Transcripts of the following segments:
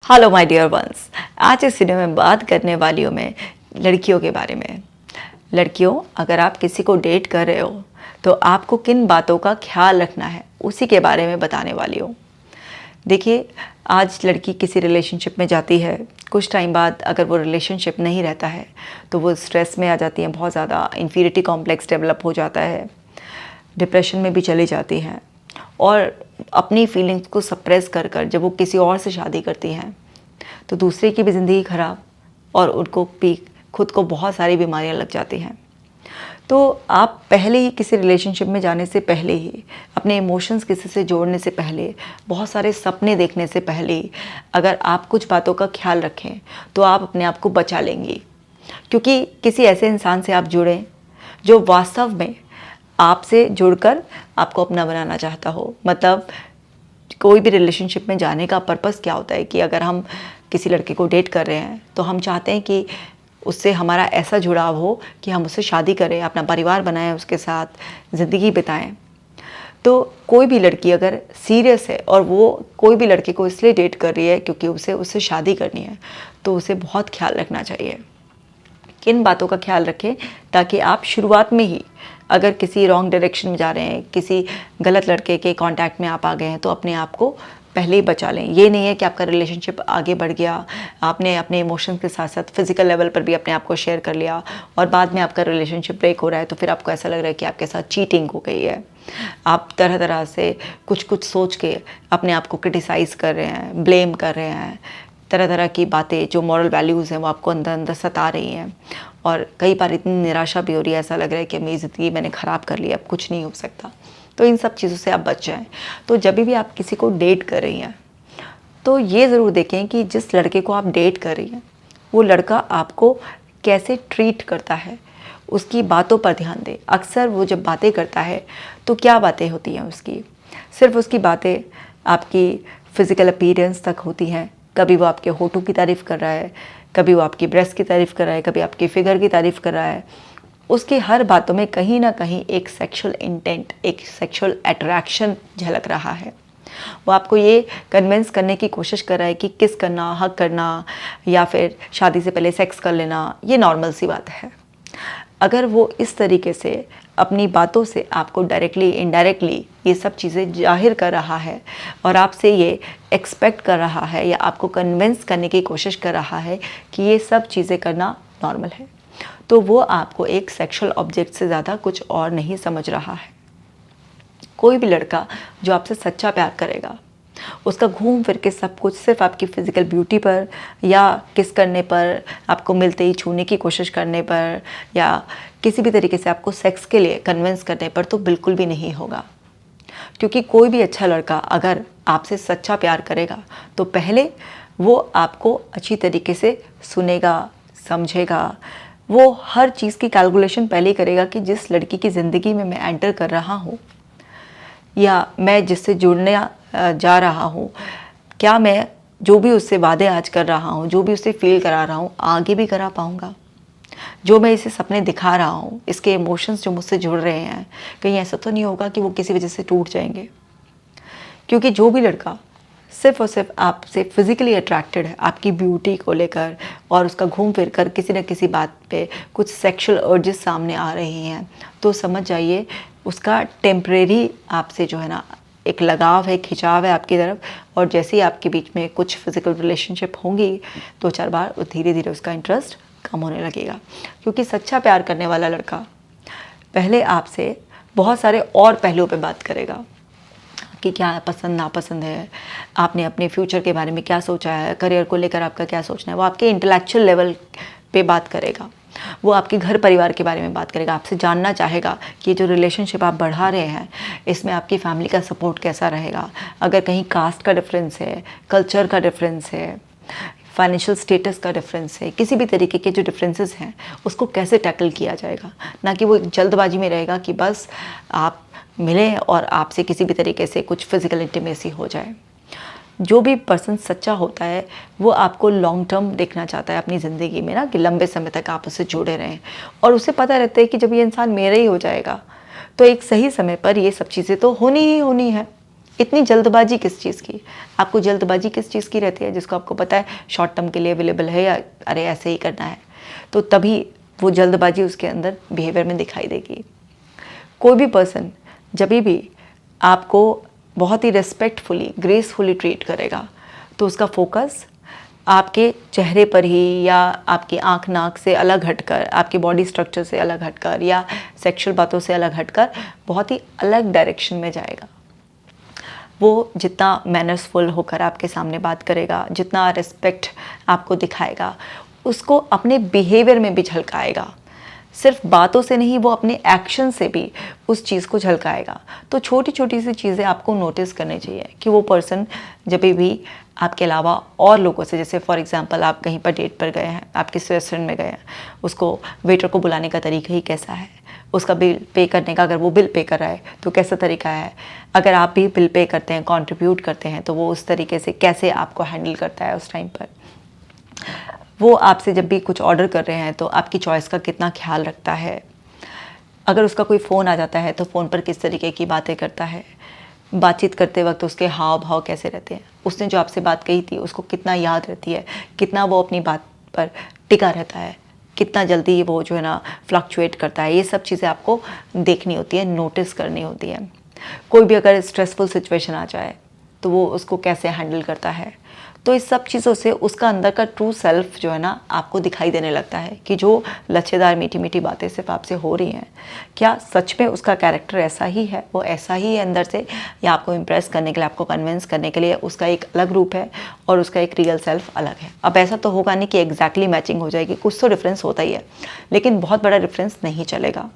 Hello my dear ones. आज इस video में बात करने वाली हूँ मैं लड़कियों के बारे में। लड़कियों, अगर आप किसी को डेट कर रहे हो तो आपको किन बातों का ख्याल रखना है उसी के बारे में बताने वाली हूँ। देखिए, आज लड़की किसी रिलेशनशिप में जाती है, कुछ टाइम बाद अगर वो रिलेशनशिप नहीं रहता है तो वो स्ट्रेस में आ जाती है, बहुत ज़्यादा इन्फीरियरिटी कॉम्प्लेक्स डेवलप हो जाता है, डिप्रेशन में भी चली जाती हैं और अपनी फीलिंग्स को सप्रेस कर कर जब वो किसी और से शादी करती हैं तो दूसरे की भी ज़िंदगी ख़राब और उनको भी खुद को बहुत सारी बीमारियां लग जाती हैं। तो आप पहले ही किसी रिलेशनशिप में जाने से पहले ही, अपने इमोशंस किसी से जोड़ने से पहले, बहुत सारे सपने देखने से पहले ही अगर आप कुछ बातों का ख्याल रखें तो आप अपने आप को बचा लेंगी। क्योंकि किसी ऐसे इंसान से आप जुड़ें जो वास्तव में आपसे जुड़कर आपको अपना बनाना चाहता हो। मतलब कोई भी रिलेशनशिप में जाने का पर्पस क्या होता है कि अगर हम किसी लड़के को डेट कर रहे हैं तो हम चाहते हैं कि उससे हमारा ऐसा जुड़ाव हो कि हम उससे शादी करें, अपना परिवार बनाएं, उसके साथ ज़िंदगी बिताएं। तो कोई भी लड़की अगर सीरियस है और वो कोई भी लड़के को इसलिए डेट कर रही है क्योंकि उसे उससे शादी करनी है, तो उसे बहुत ख्याल रखना चाहिए। किन बातों का ख्याल रखें ताकि आप शुरुआत में ही अगर किसी रॉन्ग डायरेक्शन में जा रहे हैं, किसी गलत लड़के के कांटेक्ट में आप आ गए हैं तो अपने आप को पहले ही बचा लें। ये नहीं है कि आपका रिलेशनशिप आगे बढ़ गया, आपने अपने इमोशंस के साथ साथ फिजिकल लेवल पर भी अपने आप को शेयर कर लिया और बाद में आपका रिलेशनशिप ब्रेक हो रहा है तो फिर आपको ऐसा लग रहा है कि आपके साथ चीटिंग हो गई है। आप तरह तरह से कुछ कुछ सोच के अपने आप को क्रिटिसाइज़ कर रहे हैं, ब्लेम कर रहे हैं, तरह तरह की बातें जो मॉरल वैल्यूज़ हैं वो आपको अंदर अंदर सता रही हैं और कई बार इतनी निराशा भी हो रही है, ऐसा लग रहा है कि मेरी ज़िंदगी मैंने ख़राब कर ली, अब कुछ नहीं हो सकता। तो इन सब चीज़ों से आप बच जाएं। तो जब भी आप किसी को डेट कर रही हैं तो ये ज़रूर देखें कि जिस लड़के को आप डेट कर रही हैं वो लड़का आपको कैसे ट्रीट करता है, उसकी बातों पर ध्यान दें। अक्सर वो जब बातें करता है तो क्या बातें होती हैं उसकी, सिर्फ उसकी बातें आपकी फ़िज़िकल अपीयरेंस तक होती हैं। कभी वो आपके होठों की तारीफ़ कर रहा है, कभी वो आपकी ब्रेस्ट की तारीफ़ कर रहा है, कभी आपकी फ़िगर की तारीफ़ कर रहा है। उसकी हर बातों में कहीं ना कहीं एक सेक्सुअल इंटेंट, एक सेक्सुअल अट्रैक्शन झलक रहा है। वो आपको ये कन्विंस करने की कोशिश कर रहा है कि किस करना, हग करना या फिर शादी से पहले सेक्स कर लेना ये नॉर्मल सी बात है। अगर वो इस तरीके से अपनी बातों से आपको डायरेक्टली इनडायरेक्टली ये सब चीज़ें जाहिर कर रहा है और आपसे ये एक्सपेक्ट कर रहा है या आपको कन्विंस करने की कोशिश कर रहा है कि ये सब चीज़ें करना नॉर्मल है, तो वो आपको एक सेक्सुअल ऑब्जेक्ट से ज़्यादा कुछ और नहीं समझ रहा है। कोई भी लड़का जो आपसे सच्चा प्यार करेगा उसका घूम फिर के सब कुछ सिर्फ आपकी फ़िज़िकल ब्यूटी पर या किस करने पर, आपको मिलते ही छूने की कोशिश करने पर या किसी भी तरीके से आपको सेक्स के लिए कन्विंस करने पर तो बिल्कुल भी नहीं होगा। क्योंकि कोई भी अच्छा लड़का अगर आपसे सच्चा प्यार करेगा तो पहले वो आपको अच्छी तरीके से सुनेगा, समझेगा। वो हर चीज़ की कैलकुलेशन पहले ही करेगा कि जिस लड़की की ज़िंदगी में मैं एंटर कर रहा हूँ या मैं जिससे जुड़ने जा रहा हूँ, क्या मैं जो भी उससे वादे आज कर रहा हूँ, जो भी उससे फील करा रहा हूँ, आगे भी करा पाऊँगा। जो मैं इसे सपने दिखा रहा हूँ, इसके इमोशंस जो मुझसे जुड़ रहे हैं, कहीं ऐसा तो नहीं होगा कि वो किसी वजह से टूट जाएंगे। क्योंकि जो भी लड़का सिर्फ और सिर्फ आपसे फिज़िकली अट्रैक्टेड है आपकी ब्यूटी को लेकर और उसका घूम फिर कर किसी न किसी बात पे कुछ सेक्सुअल अर्जेस सामने आ रही हैं, तो समझ जाइए उसका टेम्परेरी आपसे जो है ना एक लगाव है, खिंचाव है आपकी तरफ। और जैसे ही आपके बीच में कुछ फिज़िकल रिलेशनशिप होंगी 2-4 बार, धीरे धीरे उसका इंटरेस्ट कम होने लगेगा। क्योंकि सच्चा प्यार करने वाला लड़का पहले आपसे बहुत सारे और पहलुओं पे बात करेगा कि क्या पसंद नापसंद है, आपने अपने फ्यूचर के बारे में क्या सोचा है, करियर को लेकर आपका क्या सोचना है। वो आपके इंटेलेक्चुअल लेवल पे बात करेगा, वो आपके घर परिवार के बारे में बात करेगा, आपसे जानना चाहेगा कि जो रिलेशनशिप आप बढ़ा रहे हैं इसमें आपकी फैमिली का सपोर्ट कैसा रहेगा। अगर कहीं कास्ट का डिफरेंस है, कल्चर का डिफरेंस है, फाइनेंशियल स्टेटस का डिफरेंस है, किसी भी तरीके के जो डिफरेंसेस हैं उसको कैसे टैकल किया जाएगा। ना कि वो जल्दबाजी में रहेगा कि बस आप मिलें और आपसे किसी भी तरीके से कुछ फिज़िकल इंटीमेसी हो जाए। जो भी पर्सन सच्चा होता है वो आपको लॉन्ग टर्म देखना चाहता है अपनी ज़िंदगी में, ना कि लंबे समय तक आप उससे जुड़े रहें। और उसे पता रहता है कि जब ये इंसान मेरा ही हो जाएगा तो एक सही समय पर ये सब चीज़ें तो होनी ही होनी है। इतनी जल्दबाजी किस चीज़ की? आपको जल्दबाजी किस चीज़ की रहती है? जिसको आपको पता है शॉर्ट टर्म के लिए अवेलेबल है, या अरे ऐसे ही करना है, तो तभी वो जल्दबाजी उसके अंदर बिहेवियर में दिखाई देगी। कोई भी पर्सन जब भी आपको बहुत ही रिस्पेक्टफुली, ग्रेसफुली ट्रीट करेगा, तो उसका फोकस आपके चेहरे पर ही, या आपकी आँख नाक से अलग हटकर, आपके बॉडी स्ट्रक्चर से अलग हटकर, या सेक्सुअल बातों से अलग हटकर बहुत ही अलग डायरेक्शन में जाएगा। वो जितना मैनर्सफुल होकर आपके सामने बात करेगा, जितना रिस्पेक्ट आपको दिखाएगा, उसको अपने बिहेवियर में भी झलकाएगा। सिर्फ बातों से नहीं, वो अपने एक्शन से भी उस चीज़ को झलकाएगा। तो छोटी छोटी सी चीज़ें आपको नोटिस करनी चाहिए कि वो पर्सन जब भी आपके अलावा और लोगों से, जैसे फॉर एग्जांपल आप कहीं पर डेट पर गए हैं, आप किसी रेस्टोरेंट में गए हैं, उसको वेटर को बुलाने का तरीका ही कैसा है, उसका बिल पे करने का, अगर वो बिल पे कर रहा है तो कैसा तरीका है, अगर आप भी बिल पे करते हैं, कंट्रीब्यूट करते हैं, तो वो उस तरीके से कैसे आपको हैंडल करता है उस टाइम पर। वो आपसे जब भी कुछ ऑर्डर कर रहे हैं तो आपकी चॉइस का कितना ख्याल रखता है। अगर उसका कोई फ़ोन आ जाता है तो फ़ोन पर किस तरीके की बातें करता है, बातचीत करते वक्त उसके हाव भाव कैसे रहते हैं, उसने जो आपसे बात कही थी उसको कितना याद रहती है, कितना वो अपनी बात पर टिका रहता है, कितना जल्दी वो जो है ना फ्लक्चुएट करता है। ये सब चीज़ें आपको देखनी होती है, नोटिस करनी होती है। कोई भी अगर स्ट्रेसफुल सिचुएशन आ जाए तो वो उसको कैसे हैंडल करता है। तो इस सब चीज़ों से उसका अंदर का ट्रू सेल्फ जो है ना आपको दिखाई देने लगता है कि जो लच्छेदार मीठी मीठी बातें सिर्फ आपसे हो रही हैं, क्या सच में उसका कैरेक्टर ऐसा ही है, वो ऐसा ही है अंदर से, या आपको इम्प्रेस करने के लिए, आपको कन्विंस करने के लिए उसका एक अलग रूप है और उसका एक रियल सेल्फ अलग है। अब ऐसा तो होगा नहीं कि एग्जैक्टली मैचिंग हो जाएगी, कुछ तो डिफरेंस होता ही है, लेकिन बहुत बड़ा डिफरेंस नहीं चलेगा।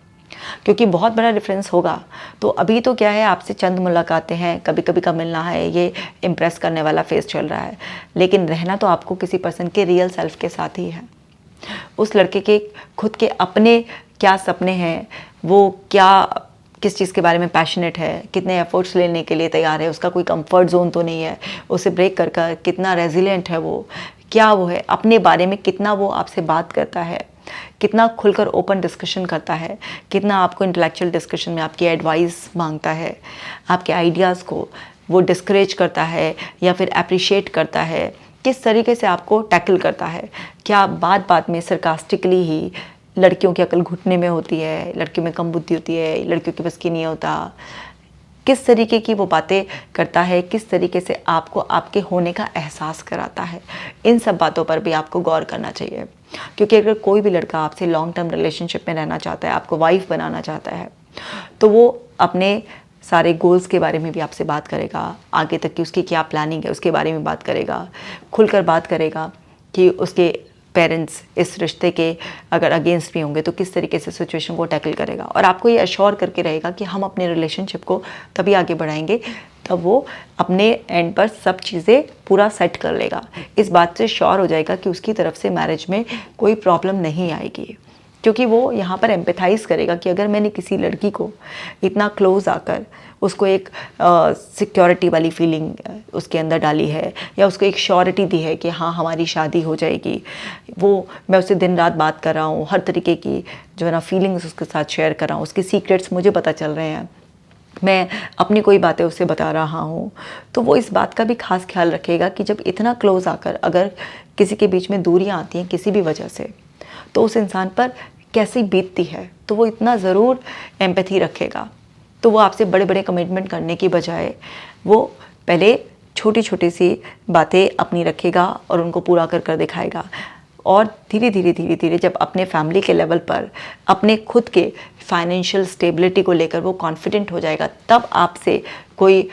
क्योंकि बहुत बड़ा डिफरेंस होगा तो अभी तो क्या है, आपसे चंद मुलाकातें हैं, कभी कभी का मिलना है, ये इम्प्रेस करने वाला फेस चल रहा है, लेकिन रहना तो आपको किसी पर्सन के रियल सेल्फ के साथ ही है। उस लड़के के खुद के अपने क्या सपने हैं, वो क्या किस चीज़ के बारे में पैशनेट है, कितने एफर्ट्स लेने के लिए तैयार है, उसका कोई कंफर्ट जोन तो नहीं है, उसे ब्रेक कर कर कितना रेजिलिएंट है वो, क्या वो है, अपने बारे में कितना वो आपसे बात करता है, कितना खुलकर ओपन डिस्कशन करता है, कितना आपको इंटेलेक्चुअल डिस्कशन में आपकी एडवाइस मांगता है, आपके आइडियाज़ को वो डिस्करेज करता है या फिर अप्रिशिएट करता है, किस तरीके से आपको टैकल करता है। क्या बात बात में सरकास्टिकली ही लड़कियों की अकल घुटने में होती है, लड़कियों में कम बुद्धि होती है, लड़कियों के बस की नहीं होता, किस तरीके की वो बातें करता है, किस तरीके से आपको आपके होने का एहसास कराता है। इन सब बातों पर भी आपको गौर करना चाहिए, क्योंकि अगर कोई भी लड़का आपसे लॉन्ग टर्म रिलेशनशिप में रहना चाहता है, आपको वाइफ बनाना चाहता है, तो वो अपने सारे गोल्स के बारे में भी आपसे बात करेगा, आगे तक की उसकी क्या प्लानिंग है उसके बारे में बात करेगा, खुलकर बात करेगा कि उसके पेरेंट्स इस रिश्ते के अगर अगेंस्ट भी होंगे तो किस तरीके से सिचुएशन को टैकल करेगा, और आपको ये अश्योर करके रहेगा कि हम अपने रिलेशनशिप को तभी आगे बढ़ाएंगे तब वो अपने एंड पर सब चीज़ें पूरा सेट कर लेगा। इस बात से श्योर हो जाएगा कि उसकी तरफ से मैरिज में कोई प्रॉब्लम नहीं आएगी, क्योंकि वो यहाँ पर एम्पैथाइज़ करेगा कि अगर मैंने किसी लड़की को इतना क्लोज आकर उसको एक सिक्योरिटी वाली फीलिंग उसके अंदर डाली है, या उसको एक श्योरिटी दी है कि हाँ हमारी शादी हो जाएगी, वो मैं उससे दिन रात बात कर रहा हूँ, हर तरीके की जो है ना फीलिंग्स उसके साथ शेयर कर रहा हूँ, उसके सीक्रेट्स मुझे पता चल रहे हैं, मैं अपनी कोई बातें उससे बता रहा हूँ, तो वो इस बात का भी खास ख्याल रखेगा कि जब इतना क्लोज आकर अगर किसी के बीच में दूरियाँ आती हैं किसी भी वजह से, तो उस इंसान पर कैसी बीतती है, तो वो इतना ज़रूर एम्पैथी रखेगा। तो वो आपसे बड़े बड़े कमिटमेंट करने की बजाय वो पहले छोटी छोटी सी बातें अपनी रखेगा और उनको पूरा कर कर दिखाएगा, और धीरे धीरे जब अपने फैमिली के लेवल पर अपने खुद के फाइनेंशियल स्टेबिलिटी को लेकर वो कॉन्फिडेंट हो जाएगा, तब आपसे कोई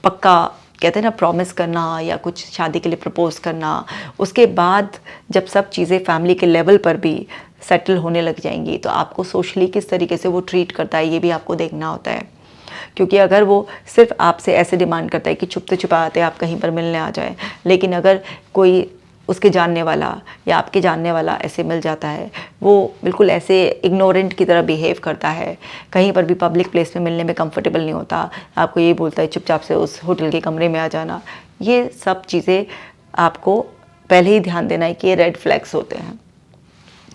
पक्का कहते हैं ना प्रॉमिस करना या कुछ शादी के लिए प्रपोज करना, उसके बाद जब सब चीज़ें फैमिली के लेवल पर भी सेटल होने लग जाएंगी तो आपको सोशली किस तरीके से वो ट्रीट करता है ये भी आपको देखना होता है। क्योंकि अगर वो सिर्फ आपसे ऐसे डिमांड करता है कि छुपते छुपाते आप कहीं पर मिलने आ जाए, लेकिन अगर कोई उसके जानने वाला या आपके जानने वाला ऐसे मिल जाता है, वो बिल्कुल ऐसे इग्नोरेंट की तरह बिहेव करता है, कहीं पर भी पब्लिक प्लेस में मिलने में कंफर्टेबल नहीं होता, आपको ये बोलता है चुपचाप से उस होटल के कमरे में आ जाना, ये सब चीज़ें आपको पहले ही ध्यान देना है कि ये रेड फ्लैग्स होते हैं।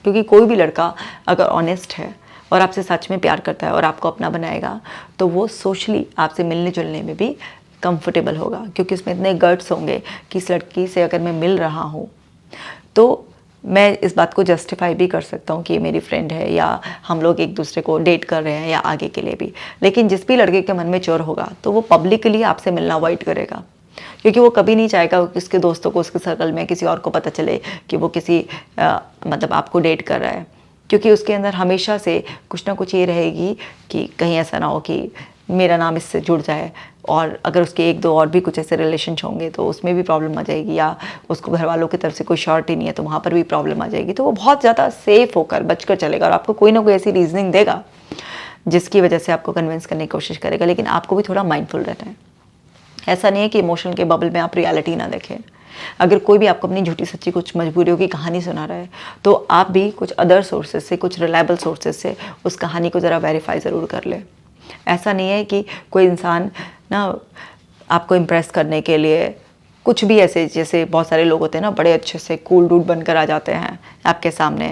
क्योंकि कोई भी लड़का अगर ऑनेस्ट है और आपसे सच में प्यार करता है और आपको अपना बनाएगा, तो वो सोशली आपसे मिलने जुलने में भी कंफर्टेबल होगा, क्योंकि उसमें इतने गट्स होंगे कि इस लड़की से अगर मैं मिल रहा हूँ तो मैं इस बात को जस्टिफाई भी कर सकता हूँ कि ये मेरी फ्रेंड है या हम लोग एक दूसरे को डेट कर रहे हैं या आगे के लिए भी। लेकिन जिस भी लड़के के मन में चोर होगा तो वो पब्लिकली आपसे मिलना अवॉइड करेगा, क्योंकि वो कभी नहीं चाहेगा कि उसके दोस्तों को, उसके सर्कल में किसी और को पता चले कि वो किसी मतलब आपको डेट कर रहा है, क्योंकि उसके अंदर हमेशा से कुछ ना कुछ ये रहेगी कि कहीं ऐसा ना हो कि मेरा नाम इससे जुड़ जाए, और अगर उसके एक दो और भी कुछ ऐसे रिलेशन होंगे तो उसमें भी प्रॉब्लम आ जाएगी, या उसको घर वालों की तरफ से कोई श्योरिटी नहीं है तो वहाँ पर भी प्रॉब्लम आ जाएगी। तो वो बहुत ज़्यादा सेफ होकर बचकर चलेगा और आपको कोई ना कोई ऐसी रीजनिंग देगा जिसकी वजह से आपको कन्विंस करने की कोशिश करेगा। लेकिन आपको भी थोड़ा माइंडफुल रहना है। ऐसा नहीं है कि इमोशनल के बबल में आप रियलिटी ना देखें। अगर कोई भी आपको अपनी झूठी सच्ची कुछ मजबूरियों की कहानी सुना रहा है तो आप भी कुछ अदर सोर्सेज से, कुछ रिलायबल सोर्सेज से उस कहानी को ज़रा वेरीफाई ज़रूर कर लें। ऐसा नहीं है कि कोई इंसान ना आपको इम्प्रेस करने के लिए कुछ भी ऐसे, जैसे बहुत सारे लोग होते हैं ना, बड़े अच्छे से कूल डूड बनकर आ जाते हैं आपके सामने,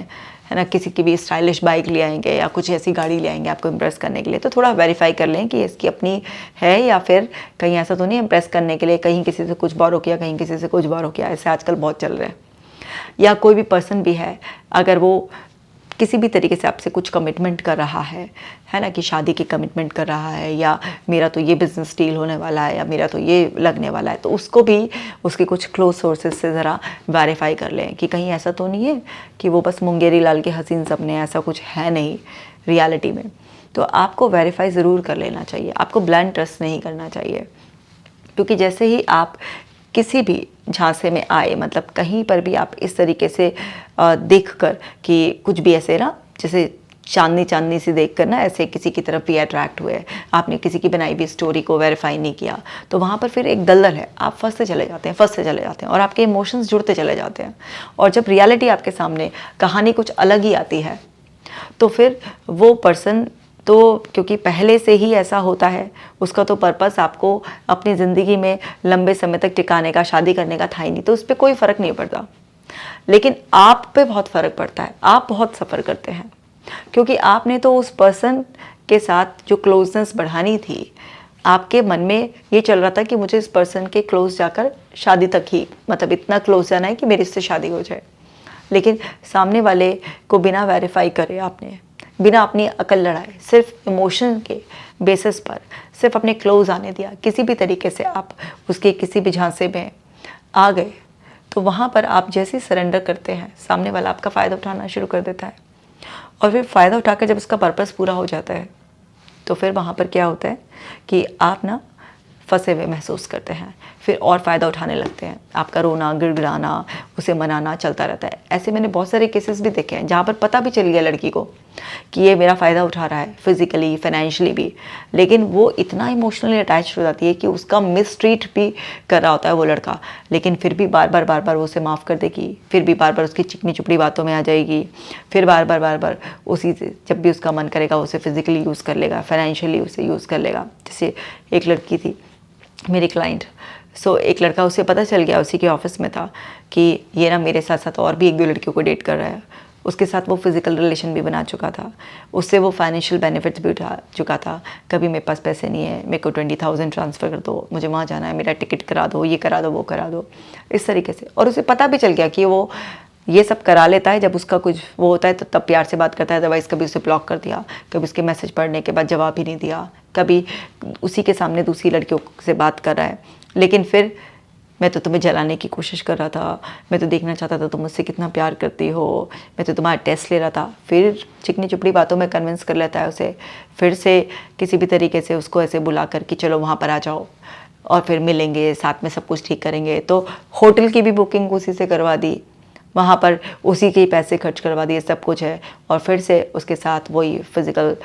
है ना, किसी की भी स्टाइलिश बाइक ले आएंगे या कुछ ऐसी गाड़ी ले आएंगे आपको इम्प्रेस करने के लिए। तो थोड़ा वेरीफाई कर लें कि इसकी अपनी है या फिर कहीं ऐसा तो नहीं इम्प्रेस करने के लिए कहीं किसी से कुछ बोरो किया, कहीं किसी से कुछ बोरो किया। ऐसे आजकल बहुत चल रहे हैं। या कोई भी पर्सन भी है, अगर वो किसी भी तरीके से आपसे कुछ कमिटमेंट कर रहा है ना, कि शादी की कमिटमेंट कर रहा है, या मेरा तो ये बिज़नेस डील होने वाला है, या मेरा तो ये लगने वाला है, तो उसको भी उसके कुछ क्लोज सोर्सेज से ज़रा वेरीफाई कर लें कि कहीं ऐसा तो नहीं है कि वो बस मुंगेरी लाल के हसीन सपने, ऐसा कुछ है नहीं रियलिटी में। तो आपको वेरीफाई ज़रूर कर लेना चाहिए। आपको ब्लाइंड ट्रस्ट नहीं करना चाहिए, क्योंकि जैसे ही आप किसी भी झांसे में आए, मतलब कहीं पर भी आप इस तरीके से देखकर कि कुछ भी ऐसे ना, जैसे चांदनी चांदनी से देखकर ना ऐसे किसी की तरफ भी अट्रैक्ट हुए, आपने किसी की बनाई हुई स्टोरी को वेरीफाई नहीं किया, तो वहाँ पर फिर एक दलदल है। आप फंसते चले जाते हैं और आपके इमोशंस जुड़ते चले जाते हैं। और जब रियलिटी आपके सामने कहानी कुछ अलग ही आती है तो फिर वो पर्सन तो, क्योंकि पहले से ही ऐसा होता है, उसका तो पर्पस आपको अपनी ज़िंदगी में लंबे समय तक टिकाने का, शादी करने का था ही नहीं, तो उस पर कोई फ़र्क नहीं पड़ता। लेकिन आप पे बहुत फ़र्क पड़ता है। आप बहुत सफ़र करते हैं, क्योंकि आपने तो उस पर्सन के साथ जो क्लोजनेस बढ़ानी थी, आपके मन में ये चल रहा था कि मुझे इस पर्सन के क्लोज जाकर शादी तक ही, मतलब इतना क्लोज जाना है कि मेरी इससे शादी हो जाए। लेकिन सामने वाले को बिना वेरीफाई करे आपने, बिना अपनी अकल लड़ाए, सिर्फ इमोशन के बेसिस पर सिर्फ अपने क्लोज आने दिया, किसी भी तरीके से आप उसके किसी भी झांसे में आ गए, तो वहाँ पर आप जैसे ही सरेंडर करते हैं, सामने वाला आपका फ़ायदा उठाना शुरू कर देता है। और फिर फ़ायदा उठाकर जब उसका पर्पस पूरा हो जाता है तो फिर वहाँ पर क्या होता है कि आप ना फंसे हुए महसूस करते हैं, फिर और फ़ायदा उठाने लगते हैं। आपका रोना, गिड़गिड़ाना, उसे मनाना चलता रहता है। ऐसे मैंने बहुत सारे केसेस भी देखे हैं जहाँ पर पता भी चल गया लड़की को कि ये मेरा फ़ायदा उठा रहा है, फिज़िकली, फाइनेंशियली भी, लेकिन वो इतना इमोशनली अटैच हो जाती है कि उसका मिसट्रीट भी कर रहा होता है वो लड़का, लेकिन फिर भी बार बार वो उसे माफ़ कर देगी, फिर भी बार बार उसकी चिकनी चुपड़ी बातों में आ जाएगी, फिर बार बार उसी से जब भी उसका मन करेगा उसे फिज़िकली यूज़ कर लेगा, फाइनेंशियली उसे यूज़ कर लेगा। जैसे एक लड़की थी मेरी क्लाइंट, एक लड़का, उसे पता चल गया, उसी के ऑफिस में था कि ये ना मेरे साथ साथ और भी एक दो लड़कियों को डेट कर रहा है। उसके साथ वो फिज़िकल रिलेशन भी बना चुका था, उससे वो फाइनेंशियल बेनिफिट्स भी उठा चुका था। कभी मेरे पास पैसे नहीं है, मेरे को 20,000 ट्रांसफ़र कर दो, मुझे वहाँ जाना है, मेरा टिकट करा दो, ये करा दो, वो करा दो, इस तरीके से। और उसे पता भी चल गया कि वो ये सब करा लेता है जब उसका कुछ वो होता है तो तब प्यार से बात करता है, अदरवाइज़ कभी उसे ब्लॉक कर दिया, कभी उसके मैसेज पढ़ने के बाद जवाब ही नहीं दिया, कभी उसी के सामने दूसरी लड़कियों से बात कर रहा है। लेकिन फिर मैं तो तुम्हें जलाने की कोशिश कर रहा था, मैं तो देखना चाहता था तुम मुझसे कितना प्यार करती हो, मैं तो तुम्हारा टेस्ट ले रहा था। फिर चिकनी चुपड़ी बातों में कन्विंस कर लेता है उसे, फिर से किसी भी तरीके से उसको ऐसे बुला कर कि चलो वहाँ पर आ जाओ और फिर मिलेंगे, साथ में सब कुछ ठीक करेंगे। तो होटल की भी बुकिंग उसी से करवा दी, वहाँ पर उसी के ही पैसे खर्च करवा दिए, सब कुछ है। और फिर से उसके साथ वही फिज़िकल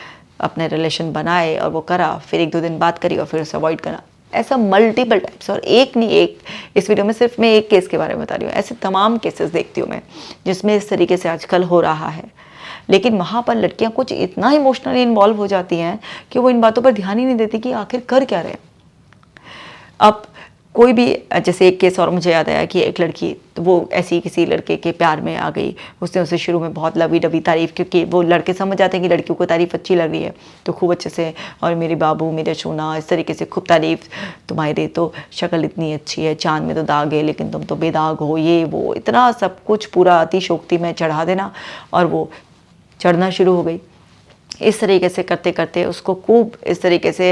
अपने रिलेशन बनाए और वो करा, फिर एक दो दिन बात करी और फिर उसे अवॉइड करा। ऐसा मल्टीपल टाइप्स, और एक नहीं एक, इस वीडियो में सिर्फ मैं एक केस के बारे में बता रही हूँ, ऐसे तमाम केसेस देखती हूँ मैं जिसमें इस तरीके से आजकल हो रहा है। लेकिन वहाँ पर लड़कियाँ कुछ इतना इमोशनली इन्वॉल्व हो जाती हैं कि वो इन बातों पर ध्यान ही नहीं देती कि आखिर कर क्या रहे हैं। अब कोई भी, जैसे एक केस और मुझे याद आया कि एक लड़की, तो वो ऐसी किसी लड़के के प्यार में आ गई, उसने उसे शुरू में बहुत लवी डबी तारीफ़, क्योंकि वो लड़के समझ जाते हैं कि लड़कियों को तारीफ़ अच्छी लग रही है, तो खूब अच्छे से, और मेरे बाबू, मेरे सोना, इस तरीके से खूब तारीफ़, तुम्हारी तो शक्ल इतनी अच्छी है, चाँद में तो दाग है लेकिन तुम तो बेदाग हो, ये वो, इतना सब कुछ पूरा अतिशोक्ति में चढ़ा देना, और वो चढ़ना शुरू हो गई। इस तरीके से करते करते उसको खूब इस तरीके से,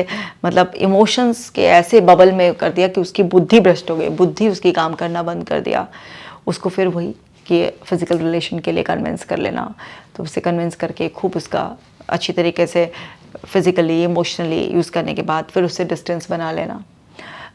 मतलब इमोशंस के ऐसे बबल में कर दिया कि उसकी बुद्धि भ्रष्ट हो गई, बुद्धि उसकी काम करना बंद कर दिया। उसको फिर वही कि फिज़िकल रिलेशन के लिए कन्विंस कर लेना, तो उसे कन्विंस करके खूब उसका अच्छी तरीके से फिज़िकली इमोशनली यूज़ करने के बाद फिर उससे डिस्टेंस बना लेना।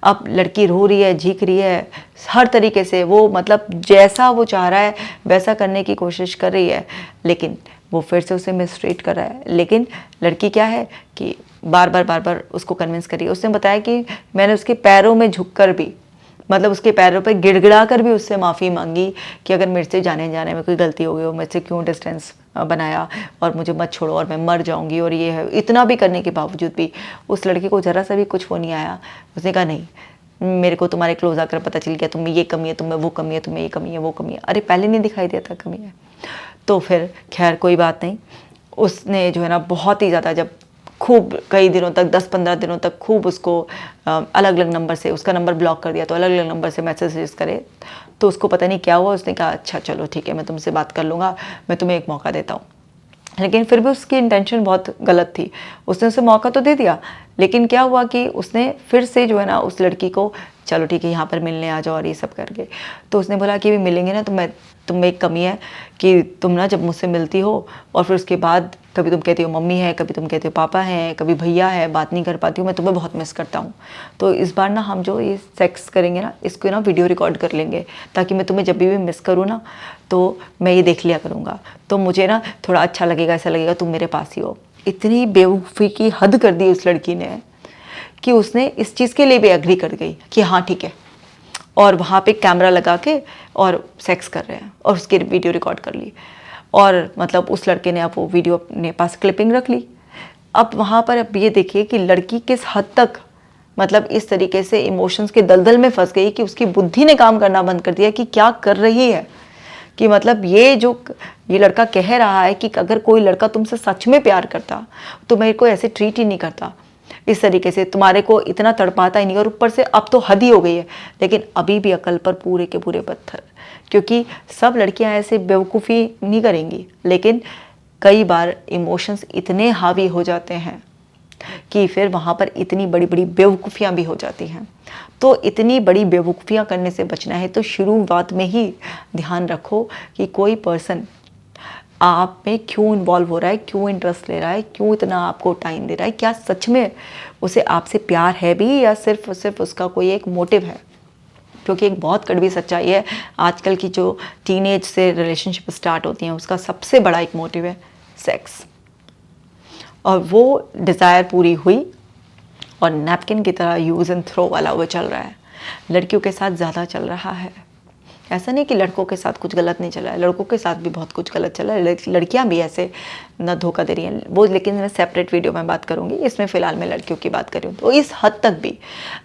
अब लड़की रो रही है, झीक रही है, हर तरीके से वो, मतलब जैसा वो चाह रहा है वैसा करने की कोशिश कर रही है, लेकिन वो फिर से उसे मिसट्रीट कर रहा है। लेकिन लड़की क्या है कि बार बार उसको कन्विंस करी। उसने बताया कि मैंने उसके पैरों में झुककर भी, मतलब उसके पैरों पे गिड़गिड़ा कर भी उससे माफ़ी मांगी कि अगर मेरे से जाने में कोई गलती हो गई हो, मेरे से क्यों डिस्टेंस बनाया, और मुझे मत छोड़ो और मैं मर जाऊंगी, और ये है। इतना भी करने के बावजूद भी उस लड़की को ज़रा सा भी कुछ वो नहीं आया। उसने कहा नहीं, मेरे को तुम्हारे क्लोज आकर पता चल गया तुम्हें ये कमी है, तुम्हें वो कमी है, तुम्हें ये कमी है, वो कमी है। अरे पहले नहीं दिखाई देता कमी है? तो फिर खैर कोई बात नहीं, उसने जो है ना बहुत ही ज़्यादा, जब खूब कई दिनों तक, 10-15 दिनों तक खूब उसको अलग अलग नंबर से, उसका नंबर ब्लॉक कर दिया, तो अलग अलग नंबर से मैसेजेस करे, तो उसको पता नहीं क्या हुआ। उसने कहा अच्छा चलो ठीक है, मैं तुमसे बात कर लूँगा, मैं तुम्हें एक मौका देता हूँ। लेकिन फिर भी उसकी इंटेंशन बहुत गलत थी। उसने उसे मौका तो दे दिया, लेकिन क्या हुआ कि उसने फिर से जो है ना उस लड़की को, चलो ठीक है यहाँ पर मिलने आ जाओ और ये सब करके, तो उसने बोला कि भी मिलेंगे ना, तो मैं, तुम में एक कमी है कि तुम ना जब मुझसे मिलती हो और फिर उसके बाद कभी तुम कहती हो मम्मी है, कभी तुम कहते हो पापा हैं, कभी भैया है, बात नहीं कर पाती हूँ, मैं तुम्हें बहुत मिस करता हूँ। तो इस बार ना हम जो ये सेक्स करेंगे ना, इसको ना वीडियो रिकॉर्ड कर लेंगे, ताकि मैं तुम्हें जब भी मिस करूँ ना, तो मैं ये देख लिया करूँगा, तो मुझे ना थोड़ा अच्छा लगेगा, ऐसा लगेगा तुम मेरे पास ही हो। इतनी बेवकूफ़ी की हद कर दी उस लड़की ने कि उसने इस चीज़ के लिए भी एग्री कर गई कि हाँ ठीक है, और वहाँ पे कैमरा लगा के और सेक्स कर रहे हैं, और उसकी वीडियो रिकॉर्ड कर ली, और मतलब उस लड़के ने अब वो वीडियो अपने पास क्लिपिंग रख ली। अब वहाँ पर अब ये देखिए कि लड़की किस हद तक, मतलब इस तरीके से इमोशंस के दलदल में फंस गई कि उसकी बुद्धि ने काम करना बंद कर दिया कि क्या कर रही है, कि मतलब ये लड़का कह रहा है कि अगर कोई लड़का तुमसे सच में प्यार करता तो मेरे को ऐसे ट्रीट ही नहीं करता, इस तरीके से तुम्हारे को इतना तड़पाता ही नहीं, और ऊपर से अब तो हद ही हो गई है। लेकिन अभी भी अकल पर पूरे के पूरे पत्थर, क्योंकि सब लड़कियां ऐसे बेवकूफ़ी नहीं करेंगी, लेकिन कई बार इमोशंस इतने हावी हो जाते हैं कि फिर वहाँ पर इतनी बड़ी बड़ी बेवकूफ़ियाँ भी हो जाती हैं। तो इतनी बड़ी बेवकूफ़ियाँ करने से बचना है तो शुरुआत में ही ध्यान रखो कि कोई पर्सन आप में क्यों इन्वॉल्व हो रहा है, क्यों इंटरेस्ट ले रहा है, क्यों इतना आपको टाइम दे रहा है, क्या सच में उसे आपसे प्यार है भी, या सिर्फ उसका कोई एक मोटिव है। क्योंकि एक बहुत कड़वी सच्चाई है, आजकल की जो टीनेज से रिलेशनशिप स्टार्ट होती हैं उसका सबसे बड़ा एक मोटिव है सेक्स, और वो डिज़ायर पूरी हुई और नैपकिन की तरह यूज़ एंड थ्रो वाला वो चल रहा है, लड़कियों के साथ ज़्यादा चल रहा है। ऐसा नहीं कि लड़कों के साथ कुछ गलत नहीं चला है, लड़कों के साथ भी बहुत कुछ गलत चला है, लड़कियां भी ऐसे न धोखा दे रही हैं वो, लेकिन मैं सेपरेट वीडियो में बात करूंगी, इसमें फ़िलहाल मैं लड़कियों की बात कर रही हूँ। तो इस हद तक भी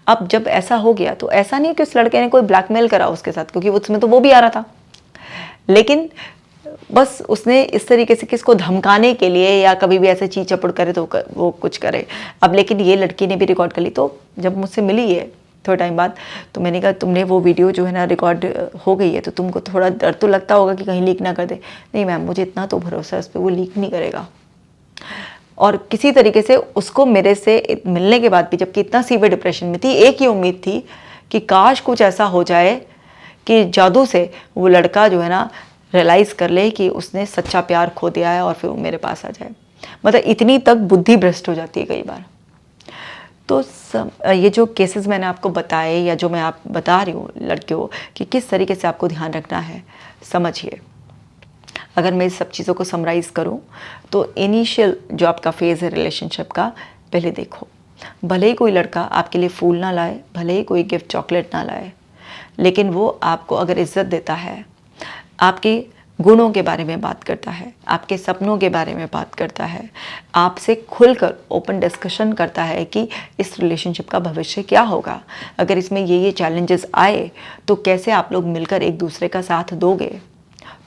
अब जब ऐसा हो गया, तो ऐसा नहीं कि उस लड़के ने कोई ब्लैकमेल करा उसके साथ, क्योंकि उसमें तो वो भी आ रहा था, लेकिन बस उसने इस तरीके से किसको धमकाने के लिए या कभी भी ऐसे चीज चपड़ करे तो वो कुछ करे। अब लेकिन ये लड़की ने भी रिकॉर्ड कर ली, तो जब मुझसे मिली है थोड़े टाइम बाद, तो मैंने कहा तुमने वो वीडियो जो है ना रिकॉर्ड हो गई है, तो तुमको थोड़ा डर तो लगता होगा कि कहीं लीक ना कर दे। नहीं मैम, मुझे इतना तो भरोसा है उस पर, वो लीक नहीं करेगा। और किसी तरीके से उसको मेरे से मिलने के बाद भी, जबकि इतना सीवियर डिप्रेशन में थी, एक ही उम्मीद थी कि काश कुछ ऐसा हो जाए कि जादू से वो लड़का जो है ना रियलाइज़ कर ले कि उसने सच्चा प्यार खो दिया है और फिर वो मेरे पास आ जाए। मतलब इतनी तक बुद्धि भ्रष्ट हो जाती है कई बार। तो ये जो केसेस मैंने आपको बताए, या जो मैं आप बता रही हूँ लड़कियों कि किस तरीके से आपको ध्यान रखना है, समझिए। अगर मैं इस सब चीज़ों को समराइज़ करूँ तो इनिशियल जो आपका फेज़ है रिलेशनशिप का, पहले देखो, भले ही कोई लड़का आपके लिए फूल ना लाए, भले ही कोई गिफ्ट चॉकलेट ना लाए, लेकिन वो आपको अगर इज़्ज़त देता है, आपकी गुणों के बारे में बात करता है, आपके सपनों के बारे में बात करता है, आपसे खुलकर ओपन डिस्कशन करता है कि इस रिलेशनशिप का भविष्य क्या होगा, अगर इसमें ये चैलेंजेस आए तो कैसे आप लोग मिलकर एक दूसरे का साथ दोगे,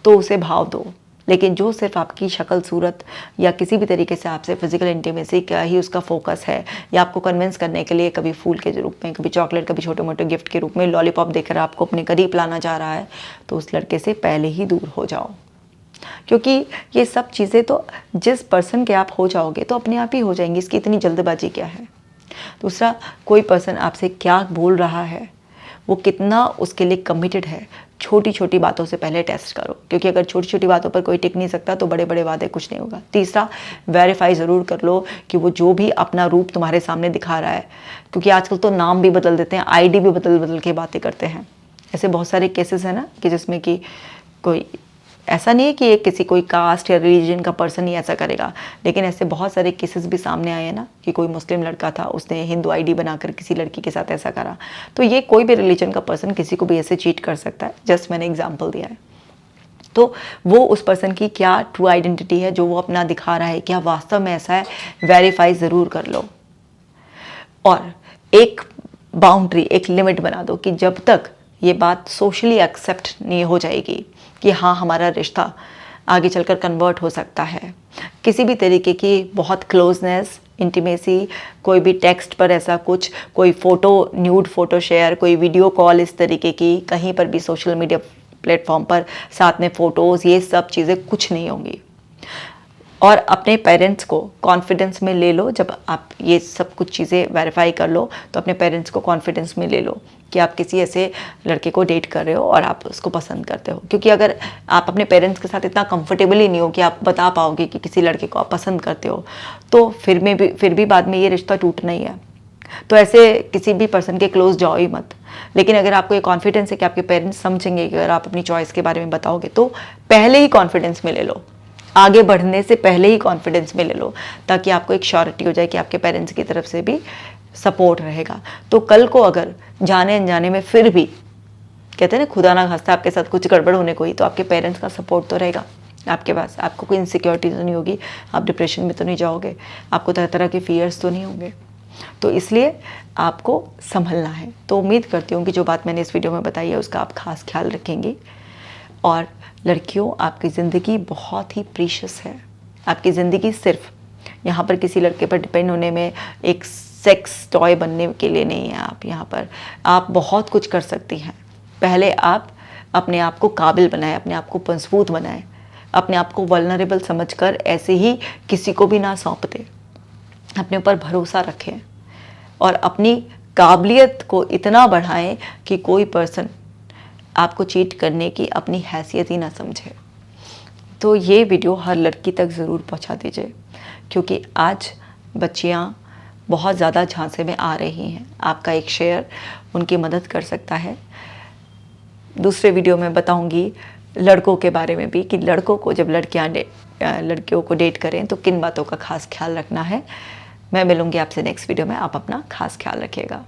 तो उसे भाव दो। लेकिन जो सिर्फ आपकी शक्ल सूरत या किसी भी तरीके से आपसे फिजिकल इंटीमेसी का ही उसका फोकस है, या आपको कन्विंस करने के लिए कभी फूल के रूप में, कभी चॉकलेट, कभी छोटे मोटे गिफ्ट के रूप में लॉलीपॉप देकर आपको अपने करीब लाना चाह रहा है, तो उस लड़के से पहले ही दूर हो जाओ। क्योंकि ये सब चीज़ें तो जिस पर्सन के आप हो जाओगे तो अपने आप ही हो जाएंगी, इसकी इतनी जल्दबाजी क्या है। दूसरा, कोई पर्सन आपसे क्या बोल रहा है, वो कितना उसके लिए कमिटेड है, छोटी छोटी बातों से पहले टेस्ट करो, क्योंकि अगर छोटी छोटी बातों पर कोई टिक नहीं सकता तो बड़े बड़े वादे कुछ नहीं होगा। तीसरा, वेरीफाई ज़रूर कर लो कि वो जो भी अपना रूप तुम्हारे सामने दिखा रहा है, क्योंकि आजकल तो नाम भी बदल देते हैं, आईडी भी बदल बदल के बातें करते हैं। ऐसे बहुत सारे केसेस हैं ना कि जिसमें कि कोई ऐसा नहीं है कि एक किसी कोई कास्ट या रिलीजन का पर्सन ही ऐसा करेगा, लेकिन ऐसे बहुत सारे केसेस भी सामने आए हैं ना कि कोई मुस्लिम लड़का था, उसने हिंदू आईडी बनाकर किसी लड़की के साथ ऐसा करा। तो ये कोई भी रिलीजन का पर्सन किसी को भी ऐसे चीट कर सकता है, जस्ट मैंने एग्जाम्पल दिया है। तो वो उस पर्सन की क्या ट्रू आइडेंटिटी है जो वो अपना दिखा रहा है, क्या वास्तव में ऐसा है, वेरीफाई ज़रूर कर लो। और एक बाउंड्री, एक लिमिट बना दो कि जब तक ये बात सोशली एक्सेप्ट नहीं हो जाएगी कि हाँ हमारा रिश्ता आगे चलकर कन्वर्ट हो सकता है, किसी भी तरीके की बहुत क्लोजनेस, इंटीमेसी, कोई भी टेक्स्ट पर ऐसा कुछ, कोई फ़ोटो, न्यूड फ़ोटो शेयर, कोई वीडियो कॉल इस तरीके की, कहीं पर भी सोशल मीडिया प्लेटफॉर्म पर साथ में फ़ोटोज़, ये सब चीज़ें कुछ नहीं होंगी। और अपने पेरेंट्स को कॉन्फिडेंस में ले लो। जब आप ये सब कुछ चीज़ें वेरीफाई कर लो तो अपने पेरेंट्स को कॉन्फिडेंस में ले लो कि आप किसी ऐसे लड़के को डेट कर रहे हो और आप उसको पसंद करते हो। क्योंकि अगर आप अपने पेरेंट्स के साथ इतना कंफर्टेबल ही नहीं हो कि आप बता पाओगे कि किसी लड़के को आप पसंद करते हो, तो फिर भी बाद में ये रिश्ता टूटना ही है। तो ऐसे किसी भी पर्सन के क्लोज जाओ ही मत। लेकिन अगर आपको ये कॉन्फिडेंस है कि आपके पेरेंट्स समझेंगे कि अगर आप अपनी चॉइस के बारे में बताओगे, तो पहले ही कॉन्फिडेंस में ले लो, आगे बढ़ने से पहले ही कॉन्फिडेंस में ले लो, ताकि आपको एक श्योरिटी हो जाए कि आपके पेरेंट्स की तरफ से भी सपोर्ट रहेगा। तो कल को अगर जाने अनजाने में फिर भी कहते हैं ना खुदा ना खास्ता आपके साथ कुछ गड़बड़ होने को ही, तो आपके पेरेंट्स का सपोर्ट तो रहेगा आपके पास, आपको कोई इनसिक्योरिटी तो नहीं होगी, आप डिप्रेशन में तो नहीं जाओगे, आपको तरह तरह के फियर्स तो नहीं होंगे। तो इसलिए आपको संभलना है। तो उम्मीद करती हूँ कि जो बात मैंने इस वीडियो में बताई है उसका आप खास ख्याल रखेंगे। और लड़कियों, आपकी ज़िंदगी बहुत ही प्रीशियस है। आपकी ज़िंदगी सिर्फ यहाँ पर किसी लड़के पर डिपेंड होने में, एक सेक्स टॉय बनने के लिए नहीं है। आप यहाँ पर आप बहुत कुछ कर सकती हैं। पहले आप अपने आप को काबिल बनाएं, अपने आप को मजबूत बनाएं, अपने आप को वल्नरेबल समझकर ऐसे ही किसी को भी ना सौंप दें। अपने ऊपर भरोसा रखें और अपनी काबिलियत को इतना बढ़ाएं कि कोई पर्सन आपको चीट करने की अपनी हैसियत ही ना समझे। तो ये वीडियो हर लड़की तक ज़रूर पहुंचा दीजिए, क्योंकि आज बच्चियां बहुत ज़्यादा झांसे में आ रही हैं। आपका एक शेयर उनकी मदद कर सकता है। दूसरे वीडियो में बताऊंगी लड़कों के बारे में भी कि लड़कों को जब लड़कियों को डेट करें तो किन बातों का खास ख्याल रखना है। मैं मिलूंगी आपसे नेक्स्ट वीडियो में। आप अपना खास ख्याल रखिएगा।